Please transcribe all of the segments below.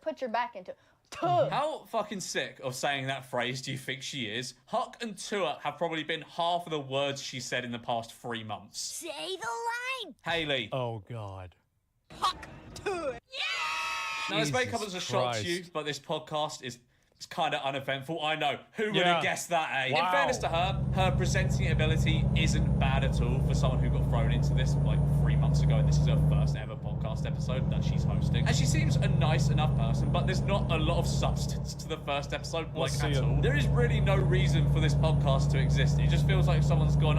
put your back into it. Tuh. How fucking sick of saying that phrase do you think she is? Huck and Tua have probably been half of the words she said in the past 3 months. Say the line. Haley. Oh, God. Huck to it. Now, this may come Jesus as a shock to you, Christ. but this podcast is kind of uneventful. I know. Who would Yeah. have guessed that, eh? Wow. In fairness to her, her presenting ability isn't bad at all for someone who got thrown into this like 3 months ago, and this is her first ever podcast episode that she's hosting. And she seems a nice enough person, but there's not a lot of substance to the first episode, like, see at it. all. There is really no reason for this podcast to exist. It just feels like someone's gone,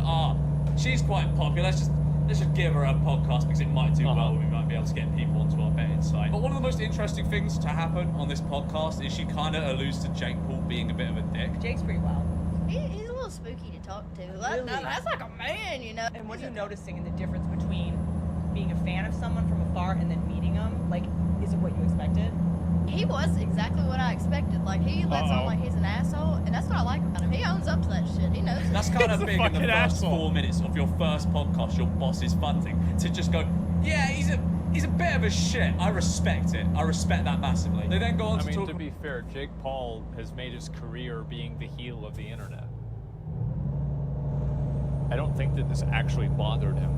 she's quite popular, let's just give her a podcast because it might do well. We might be able to get people onto our betting site. But one of the most interesting things to happen on this podcast is she kind of alludes to Jake Paul being a bit of a dick. Jake's pretty wild. He's a little spooky to talk to. Really? That's like a man, you know. And what are you noticing in the difference between being a fan of someone from afar and then meeting them? Like, is it what you expected? He was exactly what I expected. Like, he lets on like he's an asshole, and that's what I like about him. He owns up to that shit. He knows it. That's kind of He's a big in the fucking first asshole. 4 minutes of your first podcast your boss is funding to just go, yeah, he's a bit of a shit. I respect it. I respect that massively. They then go on I to mean, talk to be fair, Jake Paul has made his career being the heel of the internet. I don't think that this actually bothered him.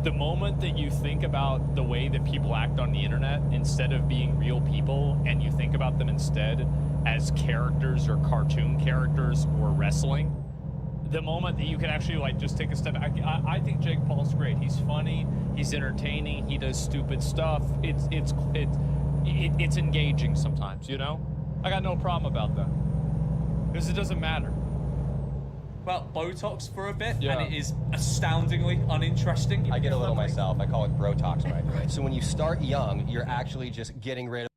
The moment that you think about the way that people act on the internet instead of being real people, and you think about them instead as characters or cartoon characters or wrestling, the moment that you can actually like just take a step back, I think Jake Paul's great. He's funny, he's entertaining, he does stupid stuff. It's engaging sometimes, you know? I got no problem about that. Because it doesn't matter. about Botox for a bit, Yeah. and it is astoundingly uninteresting. I get a little myself. I call it Brotox when I do it. So when you start young, you're actually just getting rid of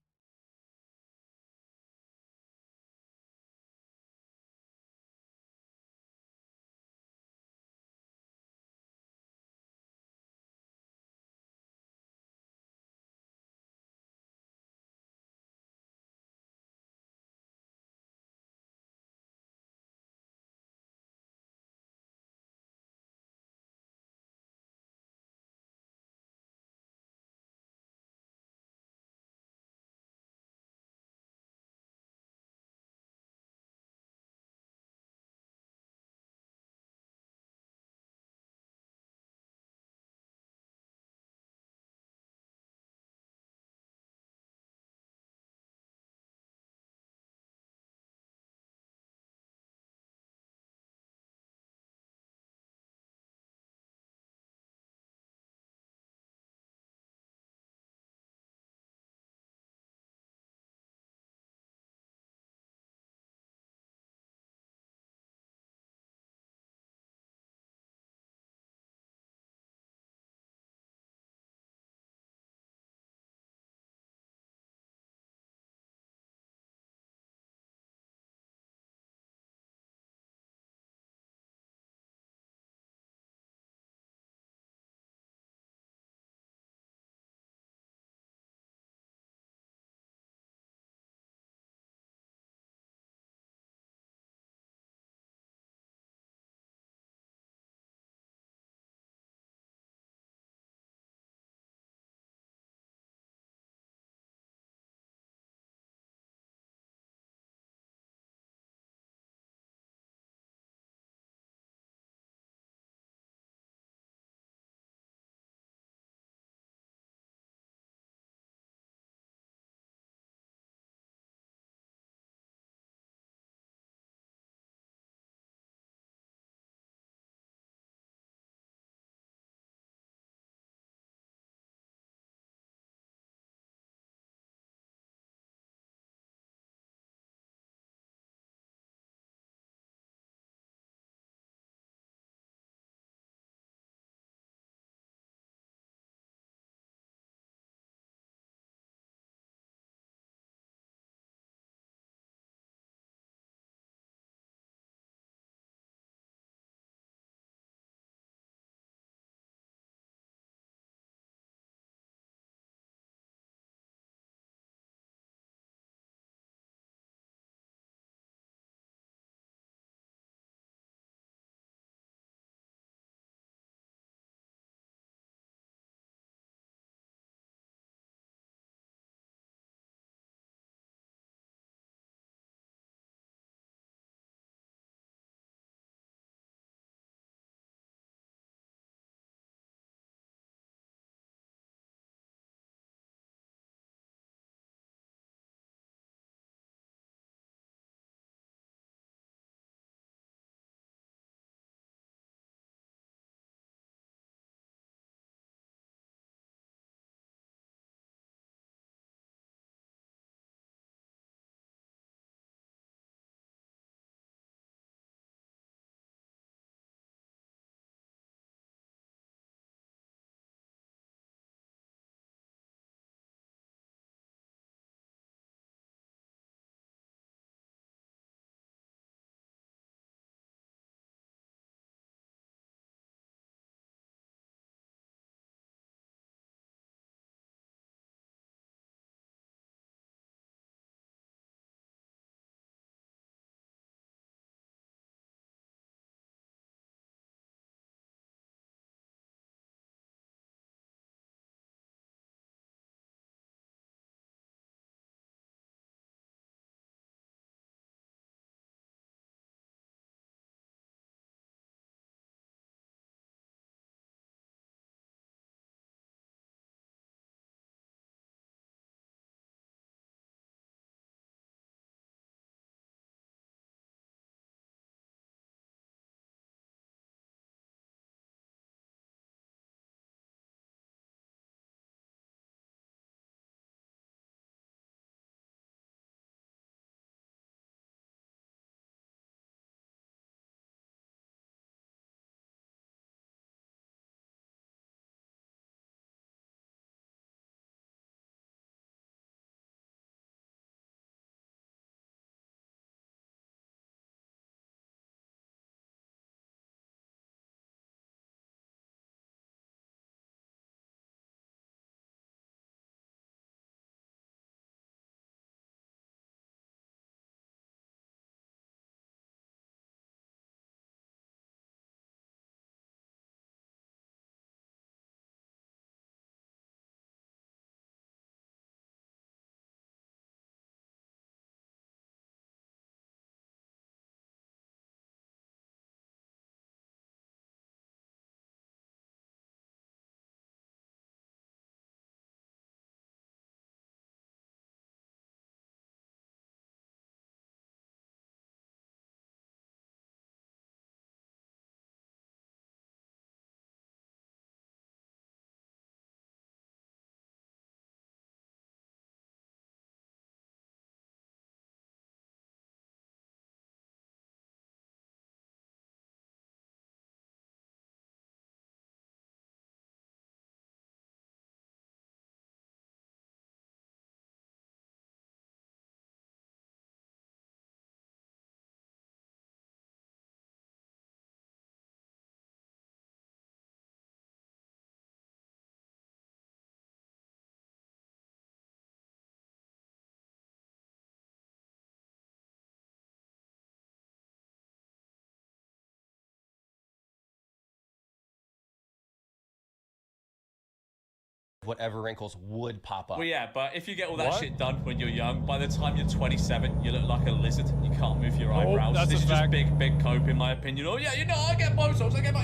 whatever wrinkles would pop up. Well, yeah, but if you get all that What? shit done when you're young, by the time you're 27, you look like a lizard. You can't move your eyebrows. that's This a is just fact. big cope, in my opinion. Oh, yeah, I get Botox,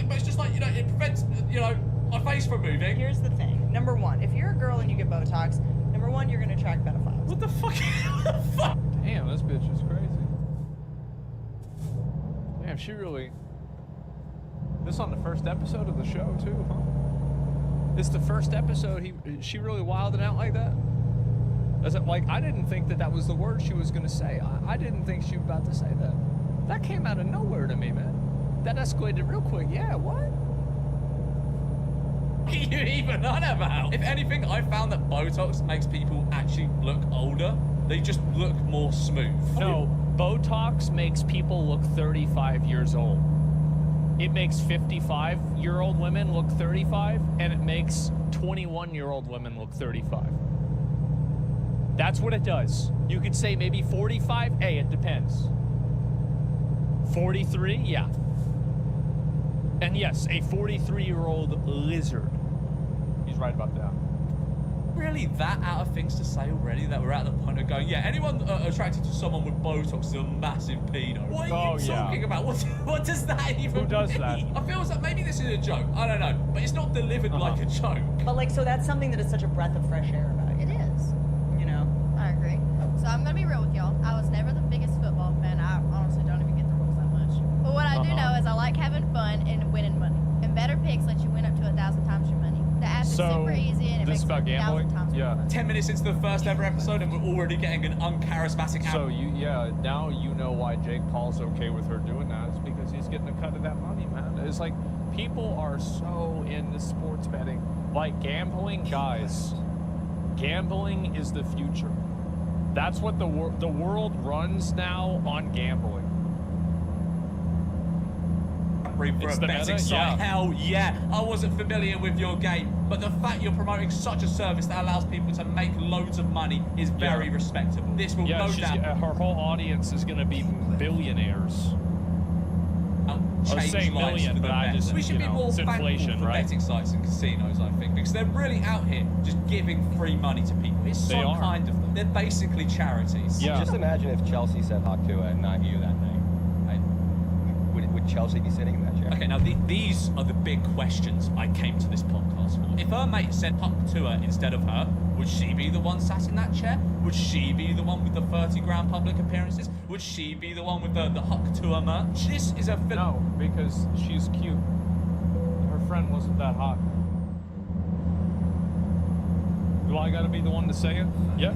but it's just like, it prevents, my face from moving. Here's the thing. Number one, if you're a girl and you get Botox, number one, you're gonna attract pedophiles. What the fuck? What the fuck? Damn, this bitch is crazy. Damn, she really... This on the first episode of the show, too, huh? It's the first episode, she really wilded out like that? Is it like, I didn't think that was the word she was gonna say. I didn't think she was about to say that. That came out of nowhere to me, man. That escalated real quick. Yeah, what? What are you even on about? If anything, I found that Botox makes people actually look older. They just look more smooth. No, Botox makes people look 35 years old. It makes 55-year-old women look 35, and it makes 21-year-old women look 35. That's what it does. You could say maybe 45. Hey, it depends. 43, yeah. And yes, a 43-year-old lizard. He's right about that. Really that out of things to say already that we're at the point of going, yeah, anyone attracted to someone with Botox is a massive pedo. What are you talking about? What does that even Who does mean? that? I feel as though maybe this is a joke. I don't know. But it's not delivered like a joke. But like, so that's something that is such a breath of fresh air about you. It is. You know? I agree. So I'm gonna be real with y'all. I was never the biggest football fan. I honestly don't even get the rules that much. But what I do know is I like having fun and winning money. And Better Picks lets you win up to 1,000 times your money. The app is super easy and it this makes is about it 1,000 gambling? times more Yeah. fun. 10 minutes into the first ever episode and we're already getting an uncharismatic So now you know why Jake Paul's okay with her doing that. It's because he's getting a cut of that money, man. It's like people are so into sports betting. Like gambling, guys. Gambling is the future. That's what the world runs now on gambling. for It's a the betting meta? site. Yeah. Hell yeah. I wasn't familiar with your game, but the fact you're promoting such a service that allows people to make loads of money is very respectable. This will Yeah, no doubt her whole audience is going to be billionaires. I was change saying lives million, for the but I better. just, we should you be know, more it's thankful inflation, for right? betting sites and casinos, I think, because they're really out here just giving free money to people. It's They so are. kind of them. They're basically charities. Yeah. Just imagine if Chelsea said Hawk to it and not you that night. Would Chelsea be sitting in that chair? Okay, now these are the big questions I came to this podcast for. If her mate said Huck to her instead of her, would she be the one sat in that chair? Would she be the one with the 30 grand public appearances? Would she be the one with the Huck to her merch? This is a film. No, because she's cute. Her friend wasn't that hot. Do I gotta be the one to say it? Yeah.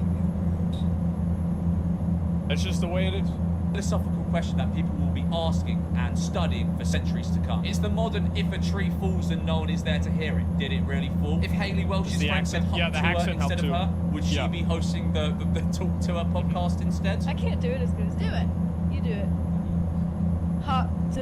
That's just the way it is. Philosophical question that people will be asking and studying for centuries to come. It's the modern if a tree falls and no one is there to hear it. Did it really fall? If Haley Welch's The friend said accent- Huck yeah, the to her accent instead helped of too. her, would she Yeah. be hosting the Talk to Her podcast instead? I can't do it as good as Do it. you do it. Hot to.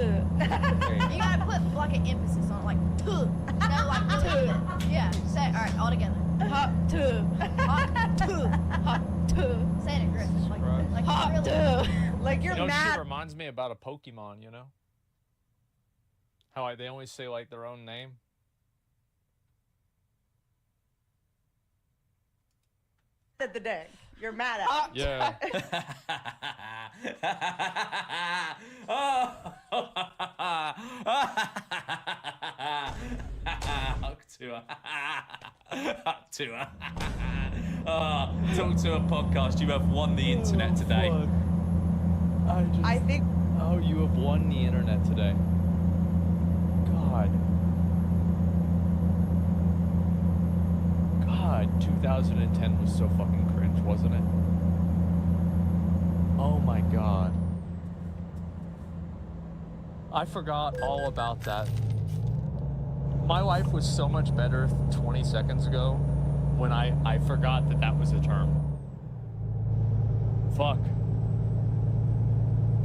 You gotta put like an emphasis on it, like tuh. No, like tuh. Yeah. Say it. All right, all together. Hot to. Hot tuh. Hot to. Say it aggressive, like Right. like Hot really. to. Like you're You know, she mad. reminds me about a Pokemon, you know? How they always say, like, their own name. At the day. You're mad at. Yeah. Huck to her. Huck to her. Talk to a podcast. You have won the internet today. I think Oh, you have won the internet today. God, 2010 was so fucking cringe, wasn't it? Oh my god. I forgot all about that. My life was so much better 20 seconds ago when I forgot that was a term. Fuck.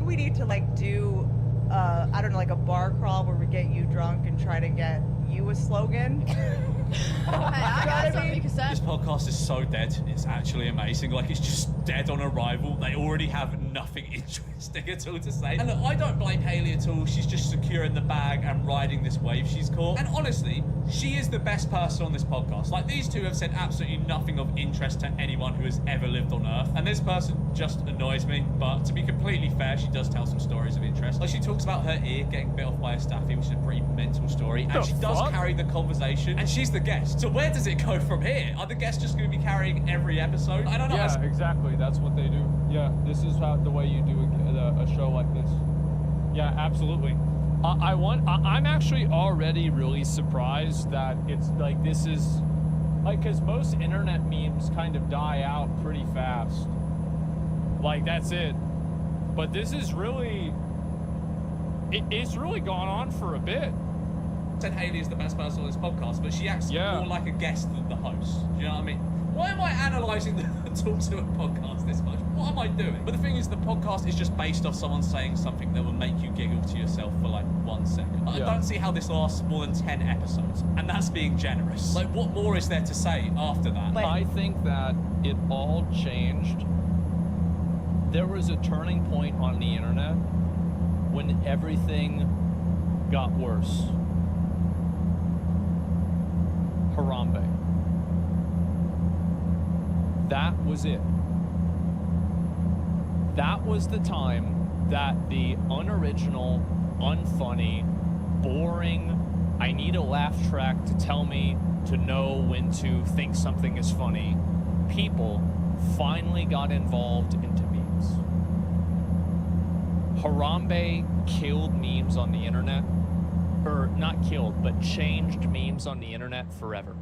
we need to like do, I don't know, like a bar crawl where we get you drunk and try to get you a slogan. Hey, I got something you can say. This podcast is so dead. It's actually amazing. Like, it's just dead on arrival. They already have nothing interesting at all to say. And look, I don't blame Haley at all. She's just secure in the bag and riding this wave she's caught. And honestly, she is the best person on this podcast. Like, these two have said absolutely nothing of interest to anyone who has ever lived on Earth. And this person just annoys me. But to be completely fair, she does tell some stories of interest. Like, she talks about her ear getting bit off by a staffy, which is a pretty mental story. And she does carry the conversation. And she's the guest. So where does it go from here? Are the guests just going to be carrying every episode? I don't know. Yeah, exactly. That's what they do. Yeah, this is how the way you do a show like this. Yeah, absolutely. I'm actually already really surprised that it's like this is like, because most internet memes kind of die out pretty fast. Like, that's it. But this is really, it's really gone on for a bit. Said Haley is the best person on this podcast, but she acts more like a guest than the host. Do you know what I mean? Why am I analysing the Talk to a podcast this much? What am I doing? But the thing is, the podcast is just based off someone saying something that will make you giggle to yourself for like 1 second. I don't see how this lasts more than 10 episodes, and that's being generous. Like, what more is there to say after that? I think that it all changed. There was a turning point on the internet when everything got worse. Harambe. That was it. That was the time that the unoriginal, unfunny, boring, I need a laugh track to tell me to know when to think something is funny, people finally got involved into memes. Harambe killed memes on the internet. Or not killed, but changed memes on the internet forever.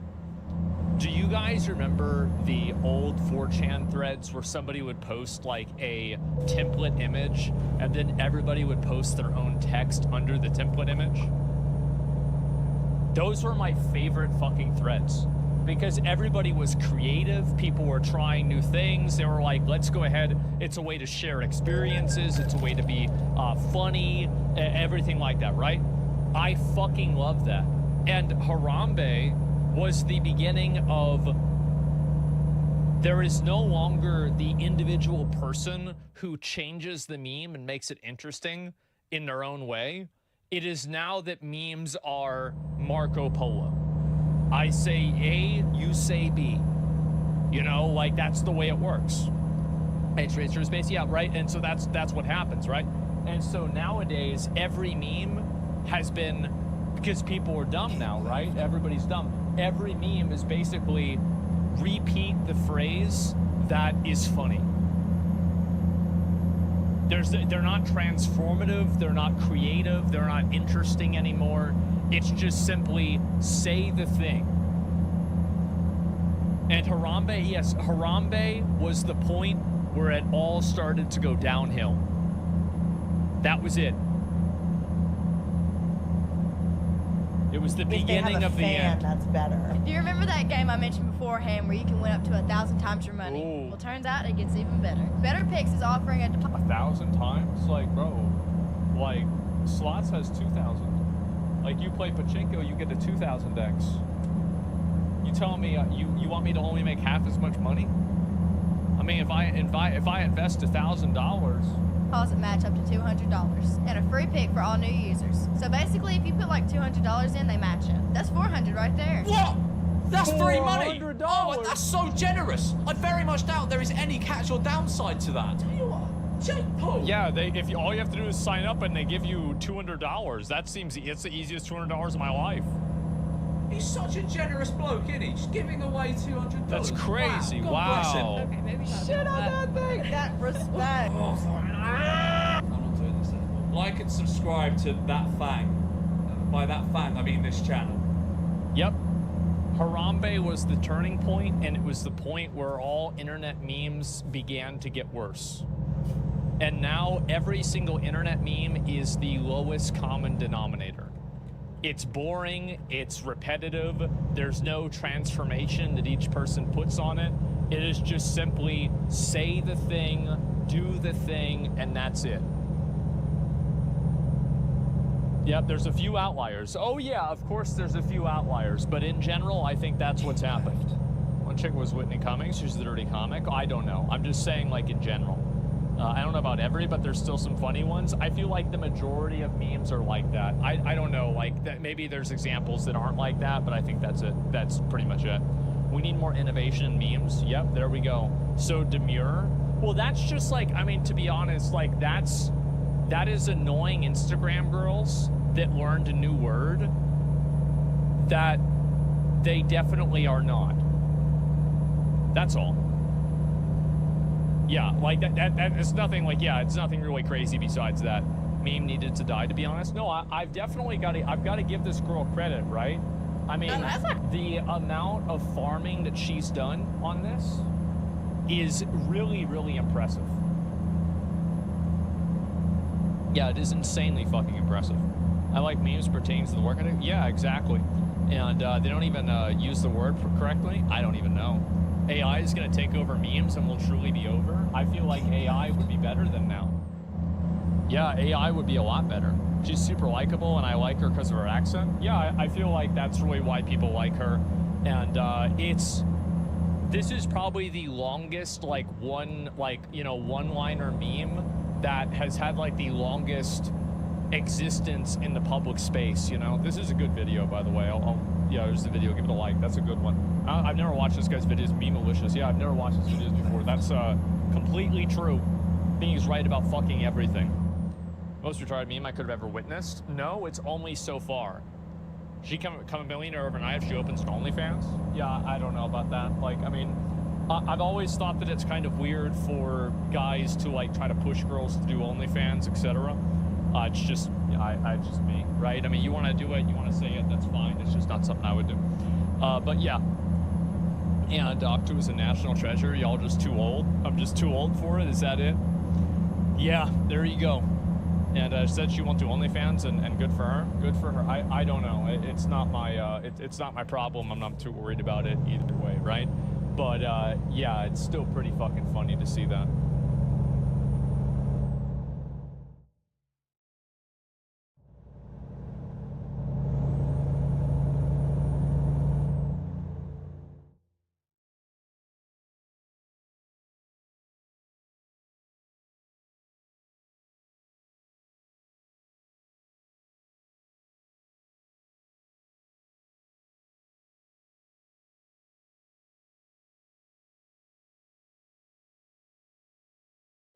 Do you guys remember the old 4chan threads where somebody would post like a template image and then everybody would post their own text under the template image? Those were my favorite fucking threads because everybody was creative. People were trying new things. They were like, let's go ahead. It's a way to share experiences. It's a way to be funny, everything like that, right? I fucking love that. And Harambe was the beginning of, there is no longer the individual person who changes the meme and makes it interesting in their own way. It is now that memes are Marco Polo. I say A, you say B. You know, like that's the way it works. It's basically, yeah, right? And so that's what happens, right? And so nowadays, every meme has been, because people are dumb now, right? Everybody's dumb. Every meme is basically repeat the phrase that is funny. They're not transformative, they're not creative, they're not interesting anymore. It's just simply say the thing. And Harambe, yes, Harambe was the point where it all started to go downhill. That was it. It was the beginning of the end. That's better. Do you remember that game I mentioned beforehand where you can win up to 1,000 times your money? Ooh. Well, turns out it gets even better. Better Picks is offering a 1,000 times? Like, bro, like, slots has 2,000. Like, you play pachinko, you get a 2,000x. You telling me you want me to only make half as much money? I mean, if I invest $1,000. deposit match up to $200 and a free pick for all new users. So basically, if you put like $200 in, they match it. That's $400 right there. What? That's free money. $400. Oh, that's so generous. I very much doubt there is any catch or downside to that. Tell you what, Jake Paul. Yeah, all you have to do is sign up and they give you $200. That seems it's the easiest $200 of my life. He's such a generous bloke, isn't he? Just giving away $200. That's crazy. God bless him. Wow. Okay, maybe not. Shit on that thing. That respect. I'm not doing this anymore. Like and subscribe to That Fang. By That Fang, I mean this channel. Yep. Harambe was the turning point, and it was the point where all internet memes began to get worse. And now every single internet meme is the lowest common denominator. It's boring, it's repetitive, there's no transformation that each person puts on it. It is just simply say the thing, do the thing, and that's it. Yep, there's a few outliers. Oh yeah, of course there's a few outliers, but in general, I think that's what's happened. One chick was Whitney Cummings, she's the dirty comic. I don't know, I'm just saying like in general. I don't know about every, but there's still some funny ones. I feel like the majority of memes are like that. I don't know, like that. Maybe there's examples that aren't like that, but I think that's it. That's pretty much it. We need more innovation in memes. Yep, there we go. So demure. Well, that's just like, I mean, to be honest, like that is annoying Instagram girls that learned a new word that they definitely are not. That's all. Yeah, like that is nothing like, yeah, it's nothing really crazy besides that meme needed to die, to be honest. No, I've definitely got to give this girl credit, right? I mean, the amount of farming that she's done on this is really, really impressive. Yeah, it is insanely fucking impressive. I like memes pertaining to the work I do. Yeah, exactly. And they don't even use the word correctly. I don't even know. AI is going to take over memes and will truly be over. I feel like AI would be better than now. Yeah, AI would be a lot better. She's super likable, and I like her because of her accent. Yeah, I feel like that's really why people like her. And this is probably the longest, like, one-liner meme that has had, like, the longest existence in the public space, you know? This is a good video, by the way. Yeah, there's the video. Give it a like. That's a good one. I've never watched this guy's videos. Memalicious. Yeah, I've never watched his videos before. That's completely true. I think he's right about fucking everything. Most retarded meme I could have ever witnessed? No, it's only so far. She become a millionaire overnight if she opens an OnlyFans? Yeah, I don't know about that. Like, I mean, I've always thought that it's kind of weird for guys to, like, try to push girls to do OnlyFans, etc. It's just, I just me, right? I mean, you want to do it, you want to say it, that's fine. It's just not something I would do. But yeah. And Octo is a national treasure. Y'all just too old? I'm just too old for it? Is that it? Yeah, there you go. And said she won't do OnlyFans, and good for her. Good for her. I don't know. It's not my it's not my problem. I'm not too worried about it either way, right? But yeah, it's still pretty fucking funny to see that.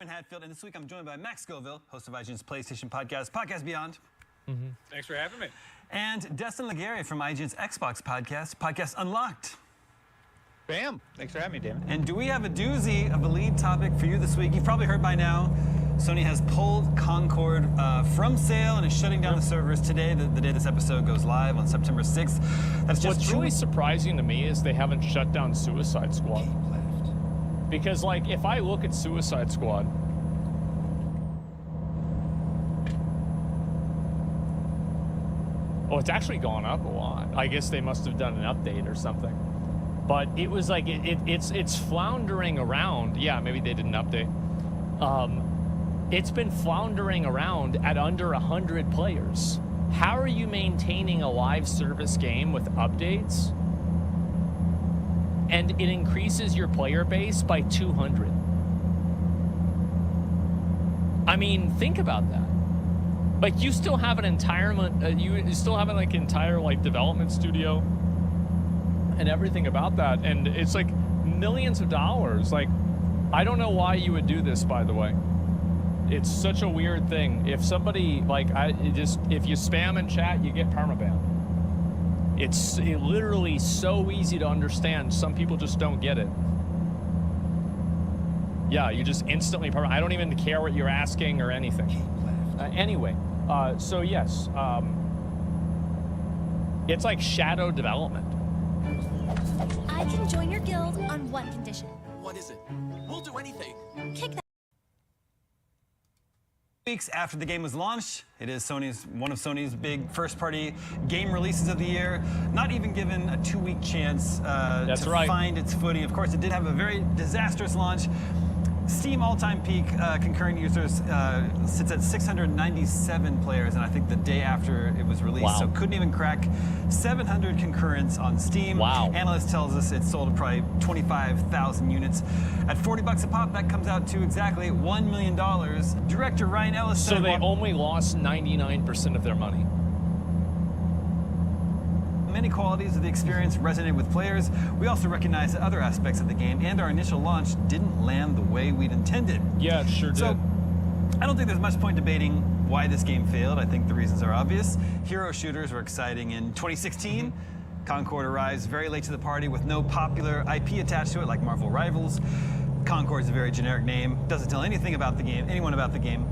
Hatfield, and this week I'm joined by Max Scoville, host of IGN's PlayStation podcast, Podcast Beyond. Thanks for having me. And Destin Legary from IGN's Xbox podcast, Podcast Unlocked. Bam. Thanks for having me, Damon. And do we have a doozy of a lead topic for you this week? You've probably heard by now, Sony has pulled Concord from sale and is shutting down the servers today, the day this episode goes live on September 6th. That's just What's really surprising to me is they haven't shut down Suicide Squad. Because, like, if I look at Suicide Squad, oh, it's actually gone up a lot. I guess they must have done an update or something. But it was like, it's floundering around. Yeah, maybe they did an update. It's been floundering around at under 100 players. How are you maintaining a live service game with updates? And it increases your player base by 200. I mean, think about that. Like, you still have an entire, you still have an entire development studio and everything about that, and it's like millions of dollars. Like, I don't know why you would do this, by the way. It's such a weird thing. If somebody if you spam in chat, you get permaban. It's literally so easy to understand. Some people just don't get it. Yeah, you just instantly... I don't even care what you're asking or anything. Anyway, so yes. It's like shadow development. I can join your guild on one condition. What is it? We'll do anything. Kick that. Weeks after the game was launched, it is one of Sony's big first-party game releases of the year. Not even given a 2-week chance to find its footing. Of course, it did have a very disastrous launch. Steam all-time peak concurrent users sits at 697 players, and I think the day after it was released, Wow. so couldn't even crack 700 concurrents on Steam. Wow. Analyst tells us it sold probably 25,000 units. At $40 a pop, that comes out to exactly $1 million. Director Ryan Ellis So said, they "While only lost 99% of their money. many qualities of the experience resonated with players, we also recognize that other aspects of the game and our initial launch didn't land the way we'd intended." Yeah, it sure did. So, I don't think there's much point debating why this game failed. I think the reasons are obvious. Hero shooters were exciting in 2016. Concord arrives very late to the party with no popular IP attached to it like Marvel Rivals. Concord's a very generic name, doesn't tell anything about the game, anyone about the game.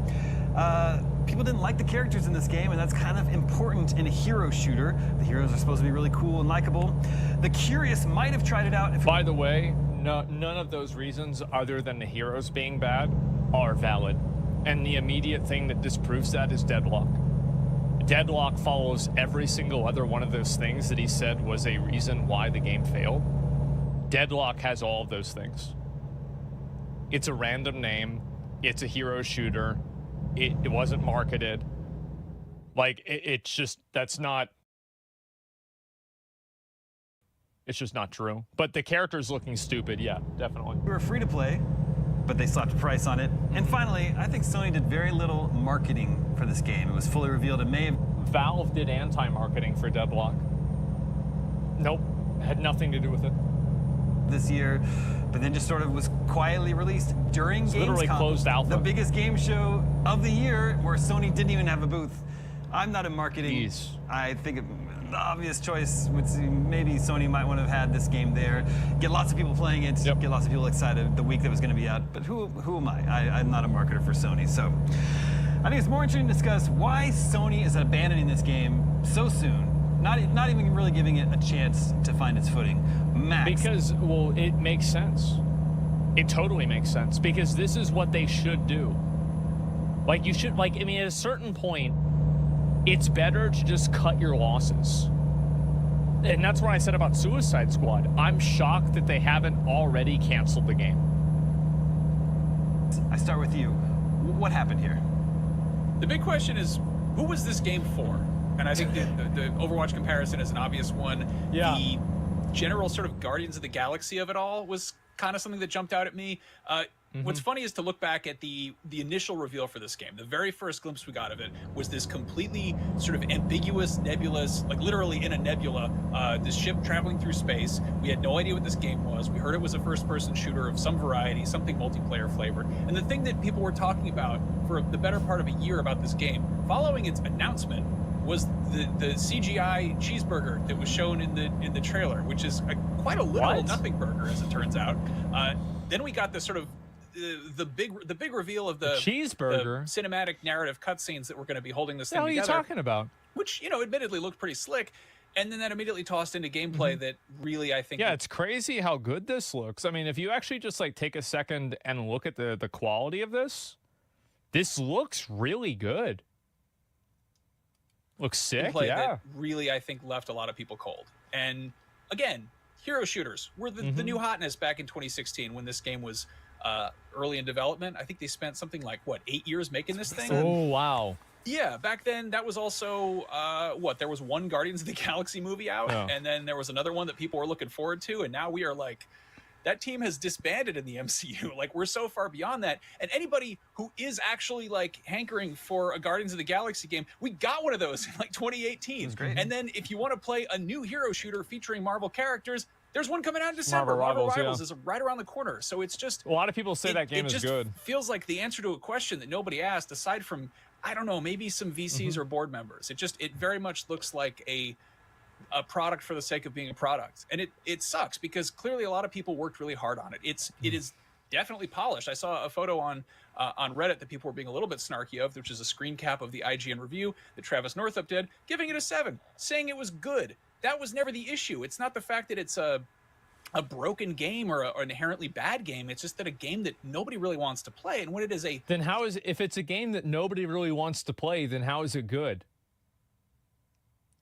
People didn't like the characters in this game, and that's kind of important in a hero shooter. The heroes are supposed to be really cool and likable. The curious might have tried it out if By the way, none of those reasons, other than the heroes being bad, are valid. And the immediate thing that disproves that is Deadlock. Deadlock follows every single other one of those things that he said was a reason why the game failed. Deadlock has all of those things. It's a random name. It's a hero shooter. It wasn't marketed. Like, it's just, that's not... It's just not true. But the character's looking stupid, yeah, definitely. we were free to play, but they slapped a price on it. And finally, I think Sony did very little marketing for this game. It was fully revealed in May of Valve did anti-marketing for Deadlock. Nope, had nothing to do with it. this year, but then just sort of was quietly released during It's literally Gamescom, closed alpha. the biggest game show of the year, where Sony didn't even have a booth. I'm not in marketing. Jeez. I think the obvious choice would seem maybe Sony might want to have had this game there, get lots of people playing it, Yep. get lots of people excited the week that was going to be out. But who am I? I'm not a marketer for Sony, so I think it's more interesting to discuss why Sony is abandoning this game so soon. Not even really giving it a chance to find its footing. Max. Because, well, it makes sense. It totally makes sense. Because this is what they should do. Like, you should, like, I mean, at a certain point, it's better to just cut your losses. And that's what I said about Suicide Squad. I'm shocked that they haven't already canceled the game. I start with you. What happened here? The big question is, who was this game for? And I think the Overwatch comparison is an obvious one. Yeah. The general sort of Guardians of the Galaxy of it all was kind of something that jumped out at me. What's funny is to look back at the initial reveal for this game. The very first glimpse we got of it was this completely sort of ambiguous, nebulous, like literally in a nebula, this ship traveling through space. We had no idea what this game was. We heard it was a first-person shooter of some variety, something multiplayer flavored. And the thing that people were talking about for the better part of a year about this game, following its announcement, was the CGI cheeseburger that was shown in the trailer, which is quite a literal nothing burger, as it turns out. Then we got this sort of the big reveal of the cheeseburger the cinematic narrative cutscenes that were going to be holding this thing What the hell are you together. talking about? Which, you know, admittedly looked pretty slick, and then that immediately tossed into gameplay that really, I think, Yeah, it's crazy how good this looks. I mean, if you actually just like take a second and look at the quality of this looks really good. Looks sick, gameplay yeah. that really, I think, left a lot of people cold. And again, hero shooters were the new hotness back in 2016 when this game was early in development. I think they spent something like, what, 8 years making this thing? Oh, wow. Yeah, back then that was also there was one Guardians of the Galaxy movie out, and then there was another one that people were looking forward to, and now we are like, that team has disbanded in the MCU. Like, we're so far beyond that. And anybody who is actually like hankering for a Guardians of the Galaxy game, we got one of those in like 2018. It was great. And then if you want to play a new hero shooter featuring Marvel characters, there's one coming out in December. Marvel Marvel Rivals, Rivals is right around the corner. So it's just, A lot of people say that game it is just good. feels like the answer to a question that nobody asked, aside from, I don't know, maybe some VCs or board members. It very much looks like a product for the sake of being a product, and it sucks because clearly a lot of people worked really hard on it. It is definitely polished. I saw a photo on Reddit that people were being a little bit snarky of, which is a screen cap of the IGN review that Travis Northup did, giving it a 7, saying it was good. That was never the issue. It's not the fact that it's a broken game or an inherently bad game. It's just that a game that nobody really wants to play. And when it is Then how is if it's a game that nobody really wants to play, then how is it good?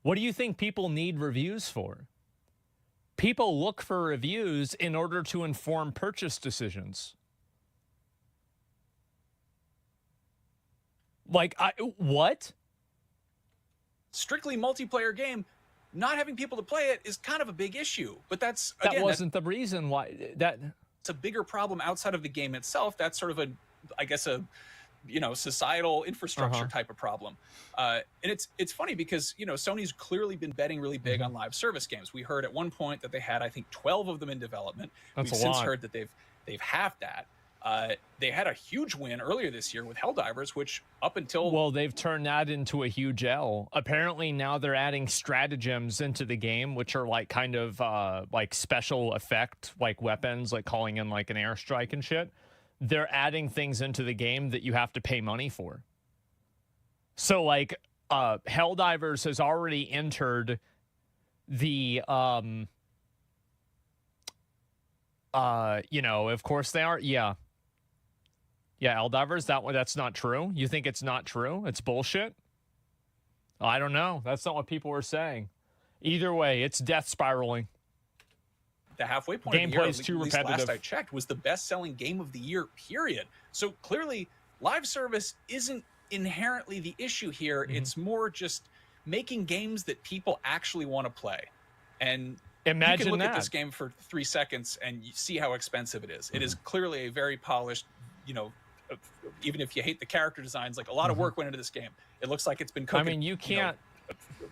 What do you think people need reviews for? People look for reviews in order to inform purchase decisions. Like, what? Strictly multiplayer game, not having people to play it is kind of a big issue. But that's, again, That wasn't the reason why. it's a bigger problem outside of the game itself. That's sort of a, I guess, a, you know, societal infrastructure type of problem. And it's funny because, you know, Sony's clearly been betting really big on live service games. We heard at one point that they had, I think, 12 of them in development. That's We've a since lot. heard that they've halved that. They had a huge win earlier this year with Helldivers, which up until Well, they've turned that into a huge L. Apparently now they're adding stratagems into the game, which are like kind of like special effect, like weapons, like calling in like an airstrike and shit. They're adding things into the game that you have to pay money for. So like Helldivers has already entered the you know, of course they are. Yeah, Helldivers, that's not true. You think it's not true? It's bullshit? I don't know. That's not what people were saying. Either way, it's death spiraling. the halfway point of the year, Gameplay's too at least repetitive. last I checked, was the best-selling game of the year, period. So clearly, live service isn't inherently the issue here. It's more just making games that people actually want to play. And you Imagine can look that. at this game for 3 seconds and you see how expensive it is. It is clearly a very polished, you know, even if you hate the character designs, like a lot of work went into this game. It looks like it's been cooking. I mean, you can't.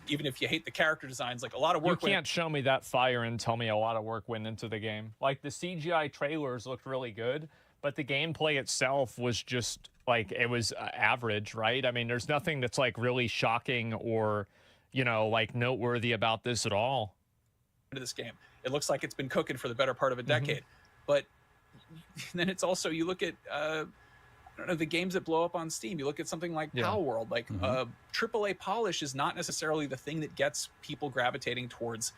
Even if you hate the character designs, like a lot of You work went can't show me that fire and tell me a lot of work went into the game. Like the CGI trailers looked really good, but the gameplay itself was just like it was average, right? I mean, there's nothing that's like really shocking or, you know, like noteworthy about this at all. into this game. It looks like it's been cooking for the better part of a decade. But then it's also, you look at I don't know, the games that blow up on Steam. You look at something like Yeah. Pal World, like AAA polish is not necessarily the thing that gets people gravitating towards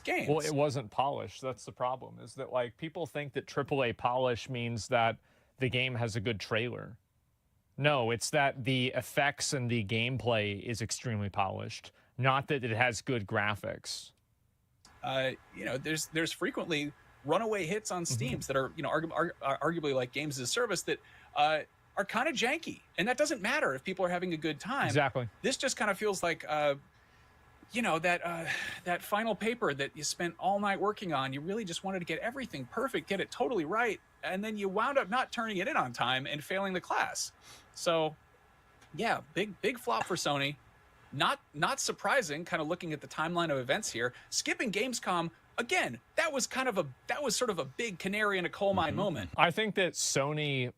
games. Well, it wasn't polished. That's the problem, is that like people think that AAA polish means that the game has a good trailer. No, it's that the effects and the gameplay is extremely polished, not that it has good graphics. You know, there's frequently runaway hits on Steams that are, you know, arguably like games as a service that are kind of janky, and that doesn't matter if people are having a good time. Exactly. This just kind of feels like, you know, that final paper that you spent all night working on. You really just wanted to get everything perfect, get it totally right, and then you wound up not turning it in on time and failing the class. So, yeah, big flop for Sony. Not surprising, kind of looking at the timeline of events here. Skipping Gamescom again. That was sort of a big canary in a coal mine moment. I think that Sony